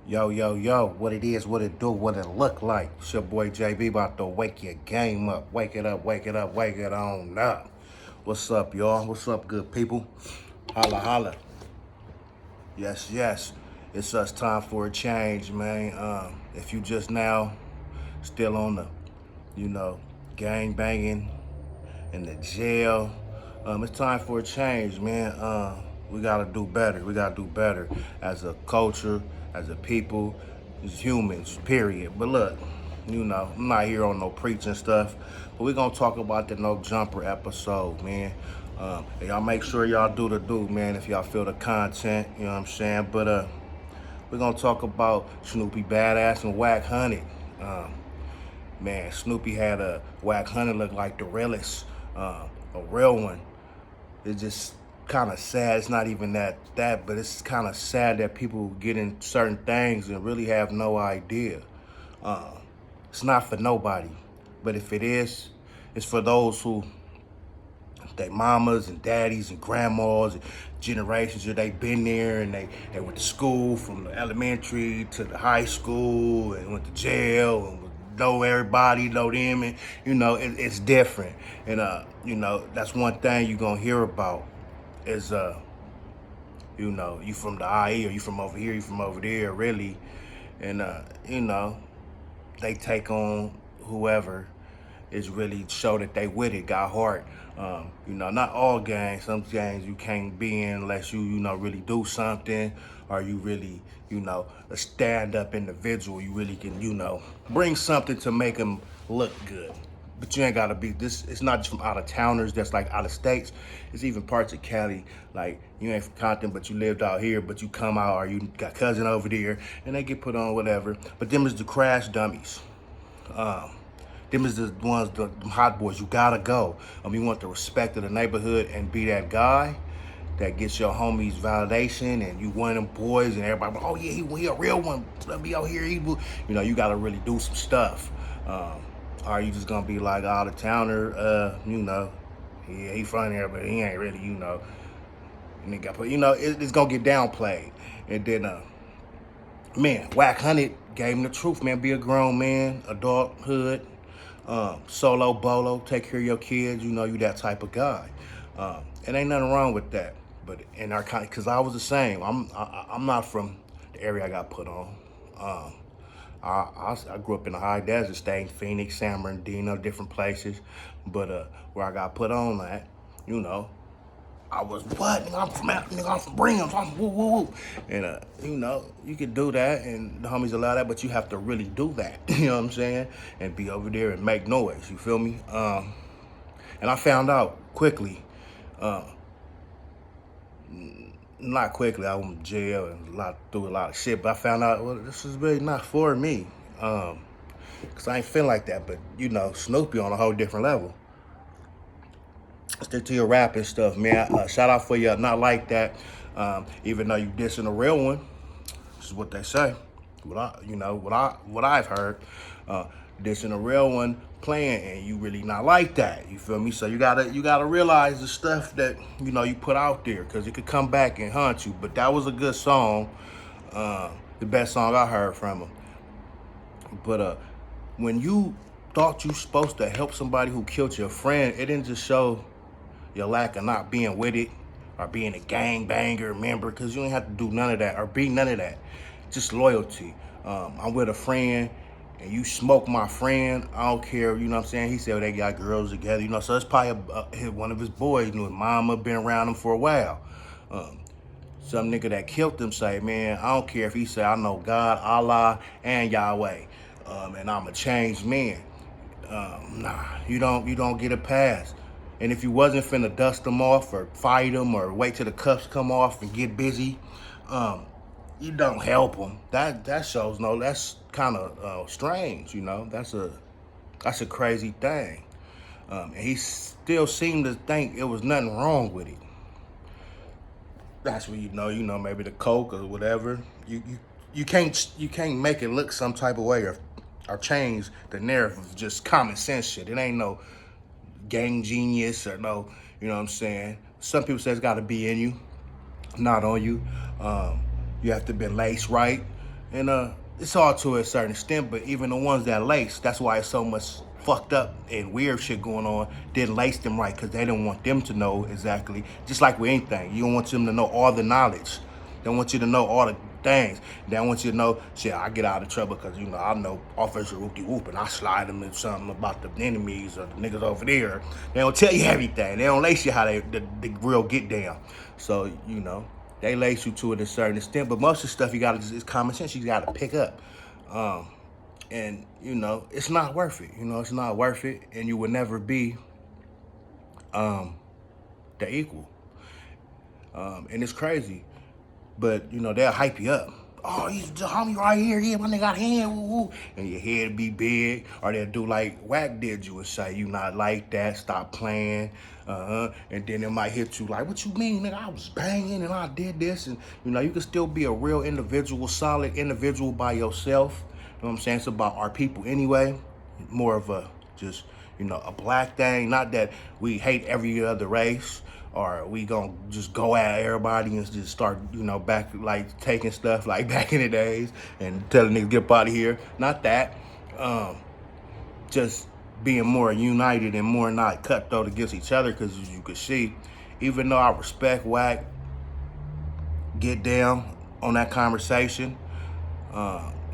Yo, yo, yo, what it is, what it do, what it look like. It's your boy JB about to wake your game up. Wake it up, wake it up, wake it on up. What's up, y'all? What's up, good people? Holla, holla. Yes, yes. It's us time for a change, man. If you just now still on the, you know, gang banging in the jail, it's time for a change, man. We gotta do better. We gotta do better as a culture, as a people, as humans, period. But look, I'm not here on no preaching stuff, but we're gonna talk about the No Jumper episode, man. Y'all make sure y'all do the do, man, if y'all feel the content, you know what I'm saying? But we're gonna talk about Snoopy Badass and Wack Hunted. Man, Snoopy had a Wack Hunted look like the realest, a real one. It's just kind of sad. It's not even that, but it's kind of sad that people get in certain things and really have no idea. It's not for nobody, but if it is, it's for those who, they mamas and daddies and grandmas and generations that they've been there and they went to school from the elementary to the high school and went to jail and know everybody, know them, and it's different. And that's one thing you're gonna hear about is you from the IE or you from over here, you from over there, really. And they take on whoever is really show that they with it, got heart. Not all gangs. Some gangs you can't be in unless you really do something, or you really, a stand-up individual. You really can, bring something to make them look good. But you ain't gotta be this. It's not just from out of towners. That's like out of states. It's even parts of Cali. Like you ain't from Compton, but you lived out here. But you come out, or you got cousin over there, and they get put on whatever. But them is the crash dummies. Them is the ones, the hot boys. You gotta go. You want the respect of the neighborhood and be that guy that gets your homies validation, and you one of them boys, and everybody, oh yeah, he a real one. Let me out here. You gotta really do some stuff. Or you just gonna be like out of towner, yeah, he from here, but he ain't really, and they got put, it's gonna get downplayed. And then, man, Wack Hunted gave him the truth, man. Be a grown man, adulthood, solo bolo, take care of your kids. You that type of guy. It ain't nothing wrong with that. But in our country, cause I was the same. I'm not from the area I got put on. I grew up in the high desert, stayed in Phoenix, San Bernardino, different places. But where I got put on at, I was what? Nigga, I'm from Brigham, I'm woo woo woo. And you could do that, and the homies allow that, but you have to really do that. You know what I'm saying? And be over there and make noise. You feel me? And I found out quickly. Not quickly, I went to jail and through a lot of shit, but I found out, well, this is really not for me. Cause I ain't feel like that, but Snoopy on a whole different level. Stick to your rap and stuff, man. Shout out for you, not like that. Even though you dissing a real one, this is what they say. What I've heard, dissing a real one, playing, and you really not like that. You feel me? So you gotta realize the stuff that you put out there, because it could come back and haunt you. But that was a good song, the best song I heard from him. But when you thought you supposed to help somebody who killed your friend, it didn't just show your lack of not being with it or being a gang banger member, because you ain't have to do none of that or be none of that. Just loyalty. I'm with a friend and you smoke my friend, I don't care, what I'm saying? He said, well, they got girls together, so it's probably one of his boys, his mama been around him for a while. Some nigga that killed him say, man, I don't care if he say, I know God, Allah, and Yahweh, and I'm a changed man. Nah, you don't get a pass. And if you wasn't finna dust them off or fight them or wait till the cuffs come off and get busy, you don't help them. That shows that's kind of strange, That's a crazy thing. And he still seemed to think it was nothing wrong with it. That's when maybe the coke or whatever. You can't make it look some type of way or change the narrative of just common sense shit. It ain't no gang genius or no, you know what I'm saying? Some people say it's got to be in you, not on you. You have to be laced right. And it's all to a certain extent, but even the ones that lace, that's why it's so much fucked up and weird shit going on, didn't lace them right because they didn't want them to know exactly. Just like with anything, you don't want them to know all the knowledge. They don't want you to know all the things. They don't want you to know, shit, I get out of trouble because, I know Officer Whoopty Whoop and I slide them in something about the enemies or the niggas over there. They don't tell you everything. They don't lace you how the real get down. So, they lace you to it a certain extent, but most of the stuff you gotta, it's common sense, you gotta pick up. And, it's not worth it. It's not worth it, and you will never be the equal. And it's crazy, but, they'll hype you up. Oh, he's the homie right here. Yeah, my nigga got hand, woo, woo. And your head be big. Or they'll do like Wack did you and say, you not like that, stop playing. And then it might hit you like, what you mean, nigga? I was banging and I did this. And, you can still be a real individual, solid individual by yourself. You know what I'm saying? It's about our people anyway. More of a just, a black thing. Not that we hate every other race. Or we gonna just go at everybody and just start, back like taking stuff like back in the days and telling niggas get up out of here. Not that. Just being more united and more not cutthroat against each other. Because as you can see, even though I respect Wack, get down on that conversation.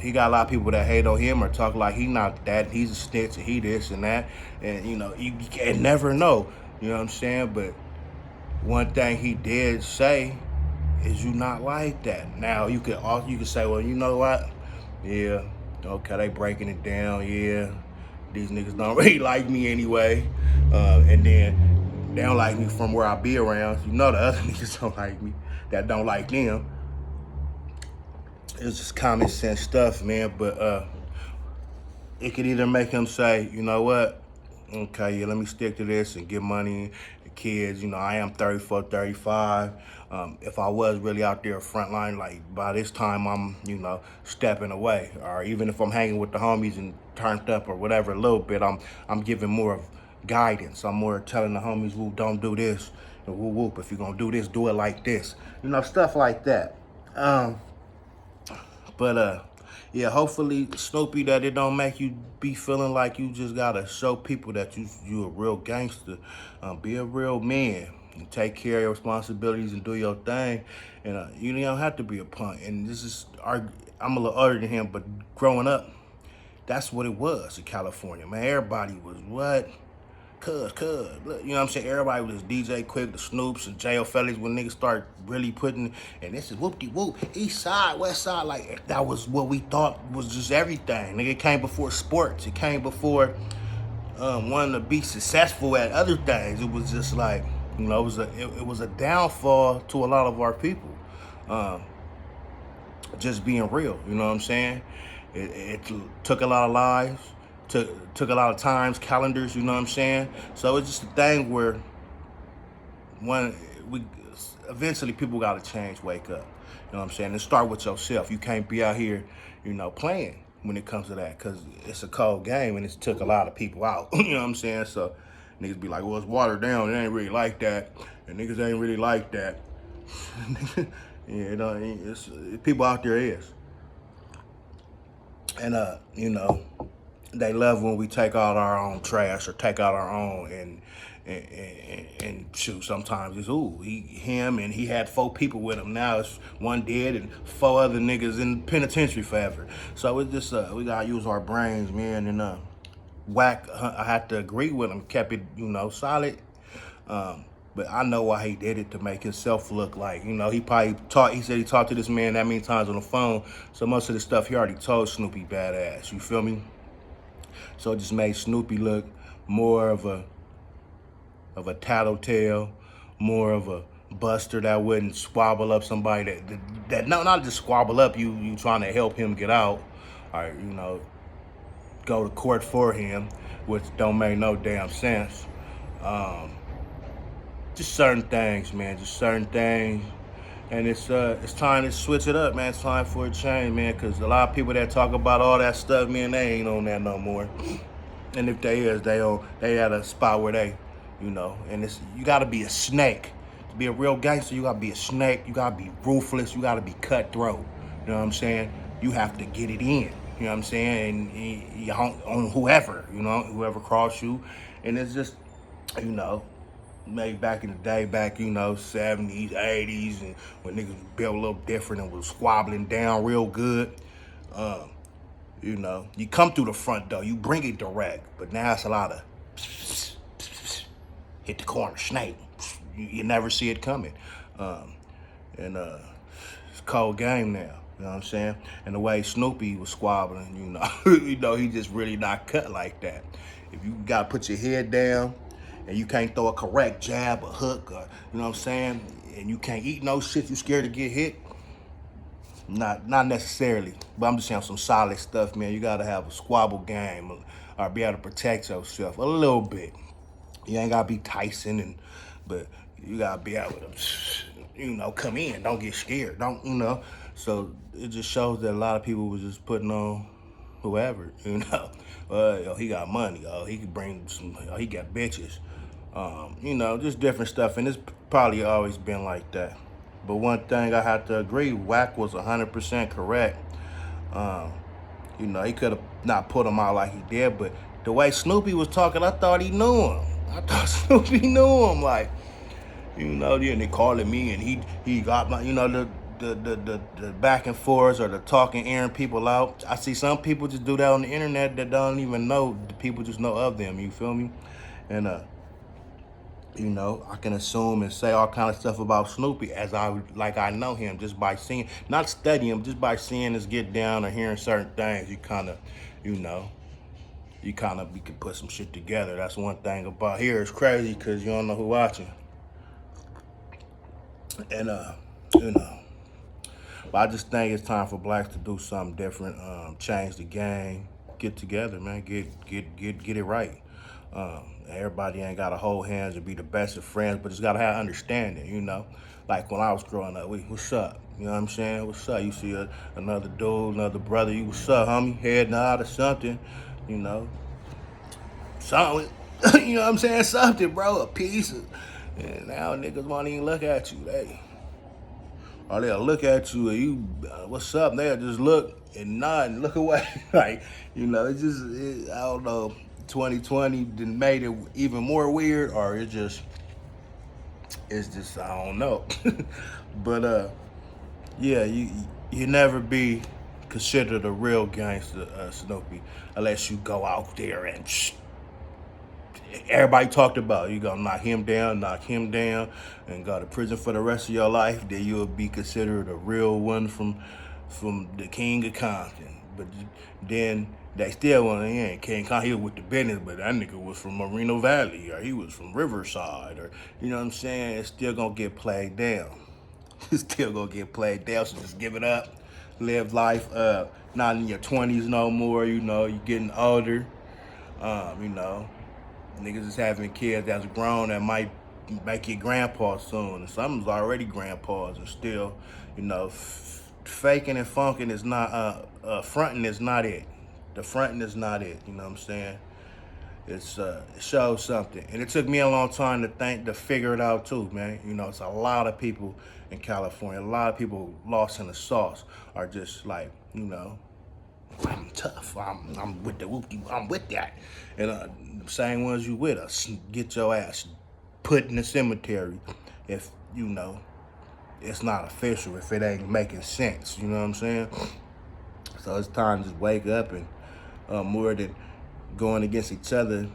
He got a lot of people that hate on him or talk like he not that. He's a snitch and he this and that. And you can never know. You know what I'm saying? But one thing he did say is you not like that. Now you could say, well, you know what? Yeah, okay, they breaking it down. Yeah, these niggas don't really like me anyway. And then they don't like me from where I be around. The other niggas don't like me that don't like them. It's just common sense stuff, man. But it could either make him say, you know what? Okay, yeah, let me stick to this and get money. The kids, I am 34, 35. If I was really out there frontline, like by this time I'm, stepping away. Or even if I'm hanging with the homies and turned up or whatever a little bit, I'm giving more of guidance. I'm more telling the homies, whoop, don't do this. And whoop, whoop, if you're gonna do this, do it like this. Stuff like that. But yeah, hopefully, Snoopy, that it don't make you be feeling like you just gotta show people that you a real gangster. Be a real man and take care of your responsibilities and do your thing. And you don't have to be a punk. And I'm a little older than him, but growing up, that's what it was in California, man. Everybody was what? Cuz. Look, you know what I'm saying? Everybody was DJ Quick, the Snoops, and Jail Fellas when niggas start really putting, and this is whoop-de-whoop, east side, west side, like that was what we thought was just everything. Nigga, it came before sports. It came before wanting to be successful at other things. It was just like, it was a downfall to a lot of our people. Just being real, you know what I'm saying? It took a lot of lives. Took a lot of times, calendars, you know what I'm saying? So it's just a thing where eventually people gotta change, wake up. You know what I'm saying? And start with yourself. You can't be out here, playing when it comes to that, because it's a cold game and it's took a lot of people out. You know what I'm saying? So niggas be like, well, it's watered down. It ain't really like that. And niggas ain't really like that. It's people out there is. And they love when we take out our own trash or take out our own and shoot. Sometimes it's him and he had 4 people with him. Now it's 1 dead and 4 other niggas in penitentiary forever. So it's just we gotta use our brains, man. And Wack, I had to agree with him, kept it solid. But I know why he did it, to make himself look like, he probably he said he talked to this man that many times on the phone. So most of the stuff he already told Snoopy badass, you feel me? So it just made Snoopy look more of a tattletale, more of a buster that wouldn't squabble up somebody that not just squabble up you trying to help him get out, or go to court for him, which don't make no damn sense. Just certain things, man, just certain things. And it's time to switch it up, man. It's time for a change, man, because a lot of people that talk about all that stuff, man, they ain't on that no more. And if they is, they at a spot where they, and you gotta be a snake. To be a real gangster, you gotta be a snake, you gotta be ruthless, you gotta be cutthroat. You know what I'm saying? you have to get it in. You know what I'm saying? And you on whoever, whoever cross you. And it's just, you know, maybe back in the day, 70s, 80s, and when niggas was built a little different and was squabbling down real good. Um, you come through the front door, you bring it direct, but now it's a lot of hit the corner, snake. You never see it coming. And it's a cold game now. You know what I'm saying? And the way Snoopy was squabbling, he just really not cut like that. If you gotta put your head down and you can't throw a correct jab or hook, or you know what I'm saying, and you can't eat no shit, you scared to get hit. Not necessarily, but I'm just saying some solid stuff, man. You gotta have a squabble game or be able to protect yourself a little bit. You ain't gotta be Tyson, but you gotta be able to, come in. Don't get scared. Don't. So it just shows that a lot of people was just putting on whoever, he got money. He could bring some. He got bitches. Just different stuff, and it's probably always been like that. But one thing I have to agree, Wack was 100% correct. He could have not put him out like he did, but the way Snoopy was talking, I thought he knew him. I thought Snoopy knew him, like, then they calling me and he got my, the back and forths or the talking, airing people out. I see some people just do that on the internet that don't even know. The people just know of them, you feel me? And, I can assume and say all kind of stuff about Snoopy as I know him just by seeing, not studying him, just by seeing us get down or hearing certain things. You kind of, you can put some shit together. That's one thing about here. It's crazy because you don't know who watching. And, but I just think it's time for blacks to do something different, change the game, get together, man, get it right. Everybody ain't got to hold hands and be the best of friends, but just got to have understanding, Like when I was growing up, what's up? You know what I'm saying? What's up? You see another dude, another brother, what's up, homie? Head nod or something, Something, you know what I'm saying? Something, bro, a piece. And now niggas won't even look at you. They'll look at you and you, what's up? They'll just look and nod and look away. Like, I don't know. 2020 done made it even more weird, or it's just I don't know. But yeah, you never be considered a real gangster, Snoopy, unless you go out there and everybody talked about. You gonna knock him down, and go to prison for the rest of your life. Then you'll be considered a real one from the King of Compton. But then they still want to can't come here with the business. But that nigga was from Moreno Valley, or he was from Riverside, or you know what I'm saying. It's still gonna get played down. It's still gonna get played down. So just give it up, live life. Not in your 20s no more. You're getting older. Niggas is having kids that's grown that might make you grandpa soon. And some's already grandpas and still, faking and funking is not, fronting is not it. The fronting is not it, you know what I'm saying? It shows something. And it took me a long time to figure it out too, man. It's a lot of people in California, a lot of people lost in the sauce are just like, I'm tough. I'm with the whoopty. I'm with that. And the same ones you with us, get your ass put in the cemetery if it's not official. If it ain't making sense, you know what I'm saying? So it's time to just wake up and more than going against each other,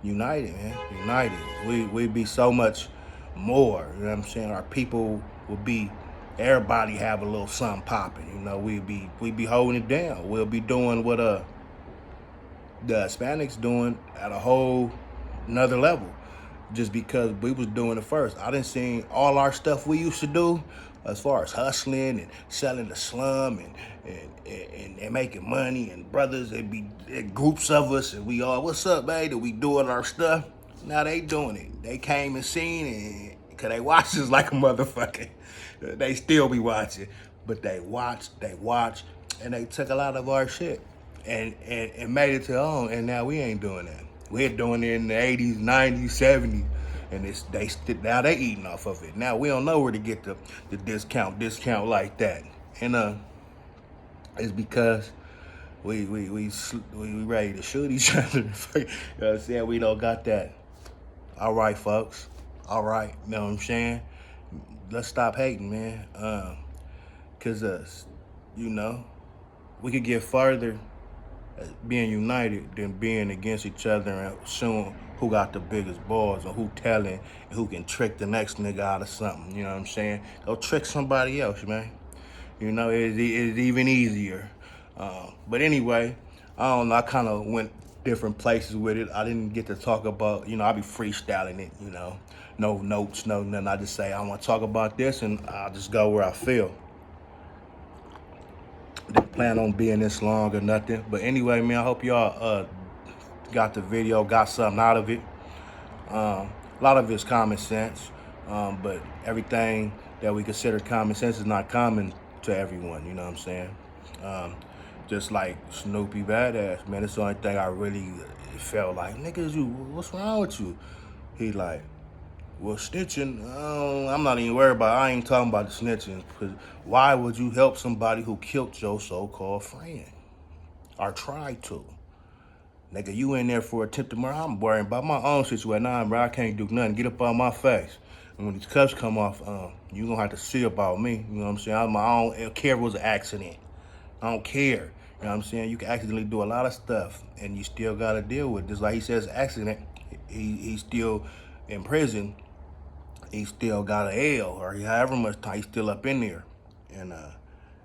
united, man. United. We'd be so much more. You know what I'm saying? Our people would be. Everybody have a little something popping, we'd be holding it down. We'll be doing what the Hispanics doing at a whole another level, just because we was doing it first. I done seen all our stuff we used to do, as far as hustling and selling the slum and making money, and brothers, it'd be groups of us, and we all, what's up, baby? We doing our stuff. Now they doing it. They came and seen it, because they watch us like a motherfucker. They still be watching, but they watch, and they took a lot of our shit and made it to their own, and now we ain't doing that. We're doing it in the 80s, 90s, 70s, and now they eating off of it. Now we don't know where to get the discount like that. And it's because we ready to shoot each other. You know what I'm saying? We don't got that. All right, folks. All right. You know what I'm saying? Let's stop hating, man. Cause you know, we could get farther being united than being against each other and showing who got the biggest balls or who telling and who can trick the next nigga out of something. You know what I'm saying? Go trick somebody else, man. You know, it's even easier. But anyway, I don't know. I kind of went different places with it. I didn't get to talk about, you know, I be freestyling it, you know. No notes, no nothing. I just say, I want to talk about this and I'll just go where I feel. Didn't plan on being this long or nothing. But anyway, man, I hope y'all got the video, got something out of it. A lot of it's common sense, but everything that we consider common sense is not common to everyone, you know what I'm saying? Just like Snoopy badass, man, it's the only thing I really felt like, niggas, what's wrong with you? He like, well, snitching, I'm not even worried about it. I ain't talking about the snitching, because why would you help somebody who killed your so-called friend? Or tried to? Nigga, you in there for attempted murder. I'm worrying about my own situation. Nah, bro, I can't do nothing. Get up on my face. And when these cuffs come off, you gonna have to see about me. You know what I'm saying? I don't care if it was an accident. I don't care. You know what I'm saying? You can accidentally do a lot of stuff, and you still gotta deal with it. Just like he says, accident, he's still in prison. He still got an L, or however much time, he's still up in there. And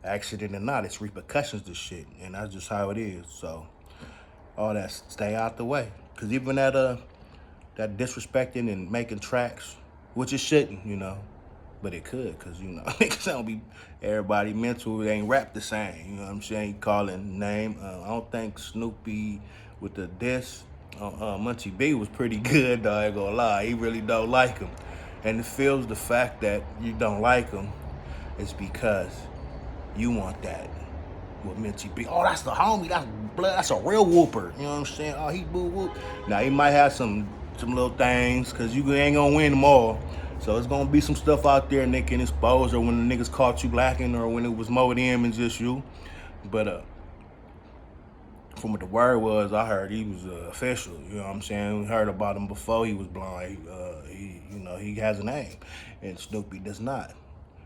accident or not, it's repercussions to shit. And that's just how it is. So all that, stay out the way. Cause even that disrespecting and making tracks, which it shouldn't, you know, but it could, cause you know, niggas don't be, everybody mental, they ain't rap the same, you know what I'm saying? Calling name, I don't think Snoopy with the diss, Munchie B was pretty good though, I ain't gonna lie, he really don't like him. And it feels the fact that you don't like him is because you want that. With Mitchie B. Oh, that's the homie. That's blood. That's a real whooper. You know what I'm saying? Oh, he boo whoop. Now he might have some little things, cause you ain't gonna win them all. So it's gonna be some stuff out there and they can expose, or when the niggas caught you blacking, or when it was more them and just you. But from what the word was, I heard he was official. You know what I'm saying? We heard about him before he was blind. You know, he has a name, and Snoopy does not.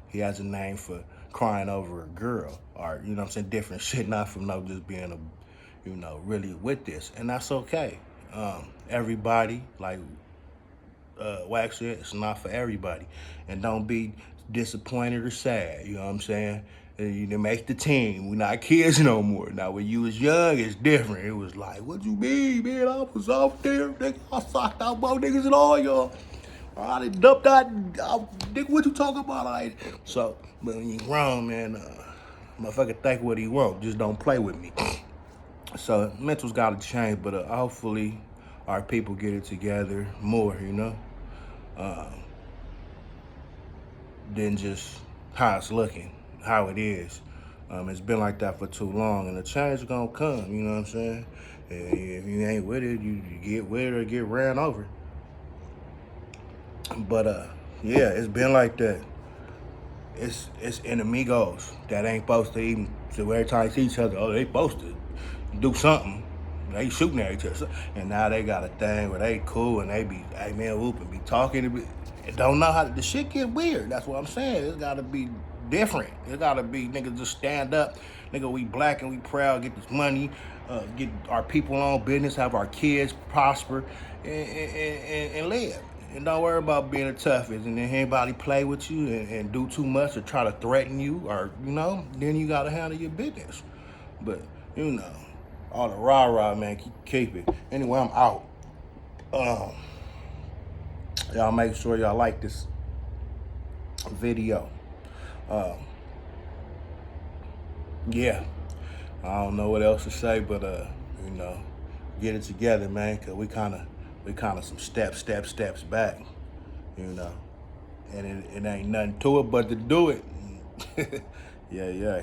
He has a name for crying over a girl, or, you know what I'm saying, different shit, not from no just being a, you know, really with this, and that's okay. Everybody, like Wack said, it's not for everybody, and don't be disappointed or sad, you know what I'm saying? You didn't make the team. We're not kids no more. Now, when you was young, it's different. It was like, what you mean, man? I was out there, nigga. I socked out more niggas than all y'all. I done dumped out. Nigga, what you talking about? So, but when you grown, man, motherfucker think what he want. Just don't play with me. So, mental's got to change, but hopefully our people get it together more, you know, than just how it's looking, how it is. It's been like that for too long, and the change is gonna come, you know what I'm saying? And if you ain't with it, you get with it or get ran over. But yeah, it's been like that. It's enemigos that ain't supposed to even, so every time they see each other, oh, they supposed to do something. They shooting at each other. And now they got a thing where they cool and they be, hey man, whoop, and be talking. And don't know how the shit get weird. That's what I'm saying. It's gotta be different. It gotta be, nigga, just stand up. Nigga, we black and we proud, get this money, get our people on business, have our kids prosper, and live. And don't worry about being a toughest. And then anybody play with you and do too much or try to threaten you, or, you know, then you gotta handle your business. But, you know, all the rah-rah, man, keep it. Anyway, I'm out. Y'all make sure y'all like this video. Yeah, I don't know what else to say, but you know, get it together, man, cause we kind of some steps back, you know, and it ain't nothing to it but to do it. Yeah.